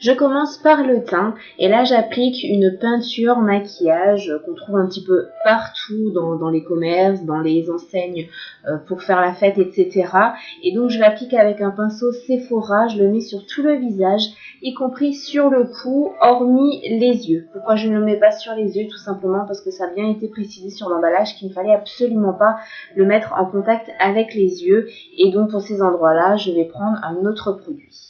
Je commence par le teint et là j'applique une peinture maquillage qu'on trouve un petit peu partout dans les commerces, dans les enseignes pour faire la fête, etc. Et donc je l'applique avec un pinceau Sephora, je le mets sur tout le visage, y compris sur le cou, hormis les yeux. Pourquoi je ne le mets pas sur les yeux? Tout simplement parce que ça a bien été précisé sur l'emballage qu'il ne fallait absolument pas le mettre en contact avec les yeux. Et donc pour ces endroits-là, je vais prendre un autre produit.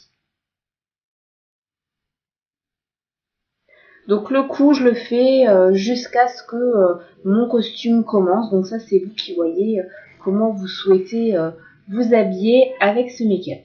Donc le cou, je le fais jusqu'à ce que mon costume commence. Donc ça, c'est vous qui voyez comment vous souhaitez vous habiller avec ce make-up.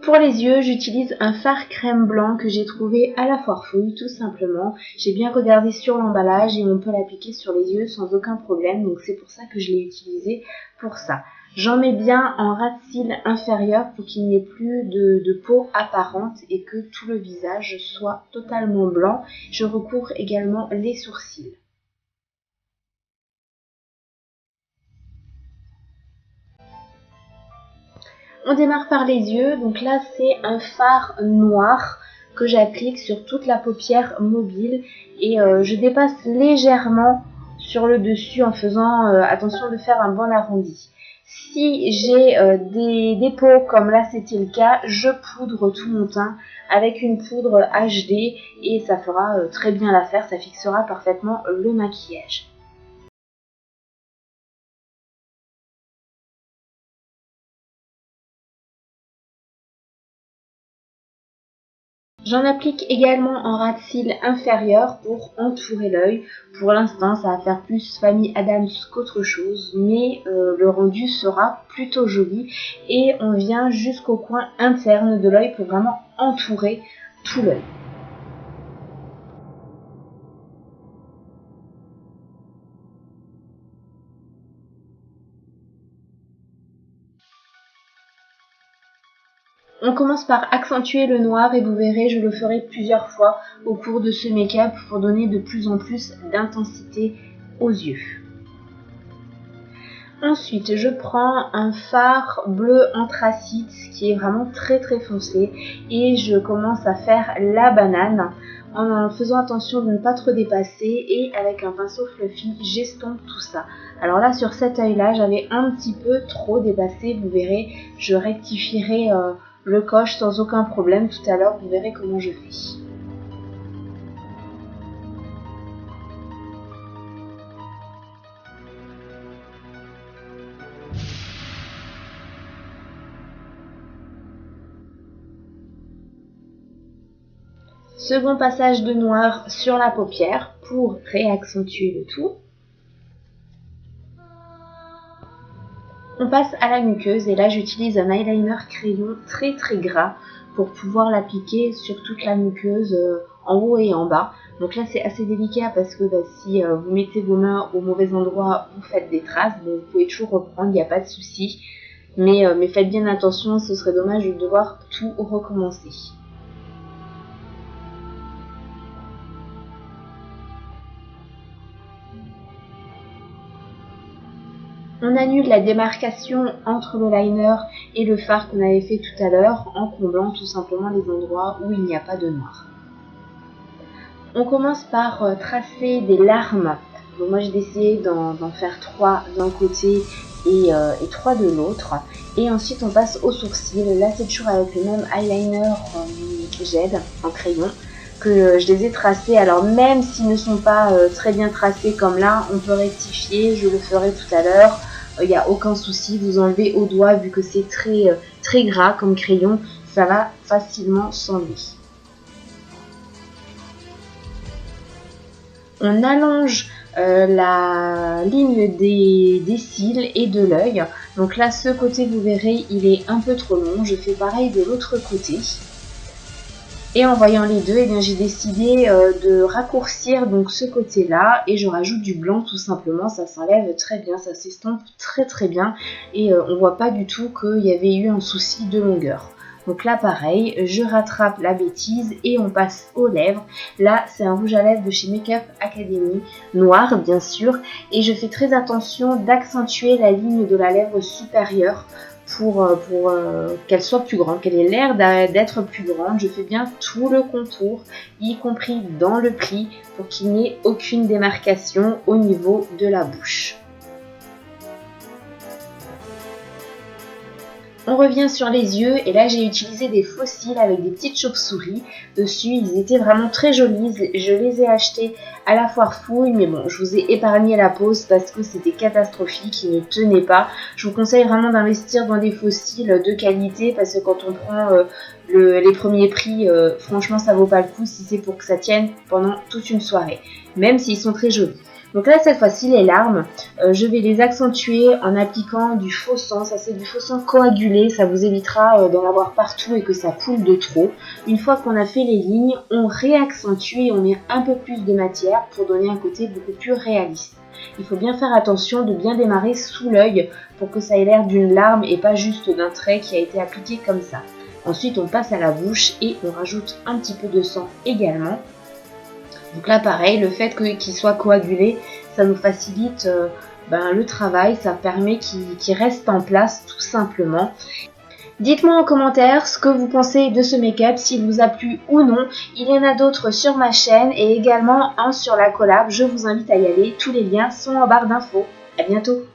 Pour les yeux, j'utilise un fard crème blanc que j'ai trouvé à la foire fouille, tout simplement. J'ai bien regardé sur l'emballage et on peut l'appliquer sur les yeux sans aucun problème, donc c'est pour ça que je l'ai utilisé pour ça. J'en mets bien en ras de cils inférieur pour qu'il n'y ait plus de peau apparente et que tout le visage soit totalement blanc. Je recouvre également les sourcils. On démarre par les yeux, donc là c'est un fard noir que j'applique sur toute la paupière mobile et je dépasse légèrement sur le dessus en faisant attention de faire un bon arrondi. Si j'ai des peaux comme là c'était le cas, je poudre tout mon teint avec une poudre HD et ça fera très bien l'affaire, ça fixera parfaitement le maquillage. J'en applique également en ras de cils inférieur pour entourer l'œil. Pour l'instant, ça va faire plus famille Adams qu'autre chose, mais le rendu sera plutôt joli. Et on vient jusqu'au coin interne de l'œil pour vraiment entourer tout l'œil. On commence par accentuer le noir et vous verrez, je le ferai plusieurs fois au cours de ce make-up pour donner de plus en plus d'intensité aux yeux. Ensuite, je prends un fard bleu anthracite qui est vraiment très très foncé et je commence à faire la banane en faisant attention de ne pas trop dépasser et avec un pinceau fluffy, j'estompe tout ça. Alors là, sur cet œil-là, j'avais un petit peu trop dépassé, vous verrez, je rectifierai le coche sans aucun problème tout à l'heure, vous verrez comment je fais. Second passage de noir sur la paupière pour réaccentuer le tout. On passe à la muqueuse et là j'utilise un eyeliner crayon très très gras pour pouvoir l'appliquer sur toute la muqueuse en haut et en bas. Donc là c'est assez délicat parce que si vous mettez vos mains au mauvais endroit, vous faites des traces. Bon, vous pouvez toujours reprendre, il n'y a pas de souci. Mais faites bien attention, ce serait dommage de devoir tout recommencer. On annule la démarcation entre le liner et le fard qu'on avait fait tout à l'heure en comblant tout simplement les endroits où il n'y a pas de noir. On commence par tracer des larmes. Donc moi j'ai décidé d'en faire 3 d'un côté et 3 de l'autre. Et ensuite on passe aux sourcils. Là c'est toujours avec le même eyeliner GED en crayon que je les ai tracés. Alors même s'ils ne sont pas très bien tracés comme là, on peut rectifier, je le ferai tout à l'heure. Il n'y a aucun souci, vous enlevez au doigt vu que c'est très gras comme crayon, ça va facilement s'enlever. On allonge la ligne des cils et de l'œil. Donc là, ce côté, vous verrez, il est un peu trop long. Je fais pareil de l'autre côté. Et en voyant les deux, eh bien, j'ai décidé de raccourcir donc ce côté-là et je rajoute du blanc tout simplement. Ça s'enlève très bien, ça s'estompe très très bien et on voit pas du tout qu'il y avait eu un souci de longueur. Donc là pareil, je rattrape la bêtise et on passe aux lèvres. Là c'est un rouge à lèvres de chez Makeup Academy, noir bien sûr, et je fais très attention d'accentuer la ligne de la lèvre supérieure pour qu'elle soit plus grande, qu'elle ait l'air d'être plus grande. Je fais bien tout le contour, y compris dans le pli, pour qu'il n'y ait aucune démarcation au niveau de la bouche. On revient sur les yeux et là j'ai utilisé des faux cils avec des petites chauves-souris dessus. Ils étaient vraiment très jolis. Je les ai achetés à la foire fouille, mais bon, je vous ai épargné la pose parce que c'était catastrophique, ils ne tenaient pas. Je vous conseille vraiment d'investir dans des faux cils de qualité parce que quand on prend les premiers prix, franchement ça vaut pas le coup si c'est pour que ça tienne pendant toute une soirée, même s'ils sont très jolis. Donc là, cette fois-ci, les larmes, je vais les accentuer en appliquant du faux sang. Ça, c'est du faux sang coagulé. Ça vous évitera d'en avoir partout et que ça coule de trop. Une fois qu'on a fait les lignes, on réaccentue et on met un peu plus de matière pour donner un côté beaucoup plus réaliste. Il faut bien faire attention de bien démarrer sous l'œil pour que ça ait l'air d'une larme et pas juste d'un trait qui a été appliqué comme ça. Ensuite, on passe à la bouche et on rajoute un petit peu de sang également. Donc là pareil, le fait qu'il soit coagulé, ça nous facilite le travail, ça permet qu'il reste en place tout simplement. Dites-moi en commentaire ce que vous pensez de ce make-up, s'il vous a plu ou non. Il y en a d'autres sur ma chaîne et également un sur la collab, je vous invite à y aller, tous les liens sont en barre d'infos. À bientôt.